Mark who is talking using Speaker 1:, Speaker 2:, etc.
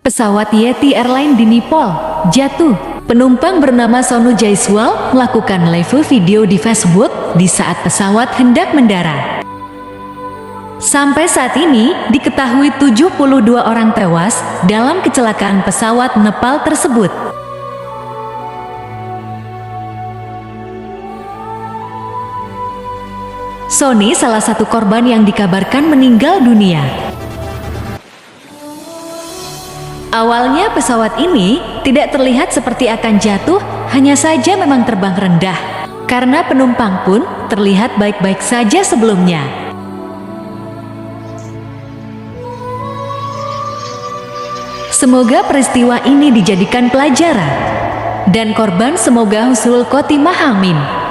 Speaker 1: Pesawat Yeti Airlines di Nepal jatuh. Penumpang bernama Sonu Jaiswal melakukan live video di Facebook di saat pesawat hendak mendarat. Sampai saat ini, diketahui 72 orang tewas dalam kecelakaan pesawat Nepal tersebut. Sony salah satu korban yang dikabarkan meninggal dunia. Awalnya pesawat ini tidak terlihat seperti akan jatuh, hanya saja memang terbang rendah. Karena penumpang pun terlihat baik-baik saja sebelumnya. Semoga peristiwa ini dijadikan pelajaran dan korban semoga husnul khotimah, amin.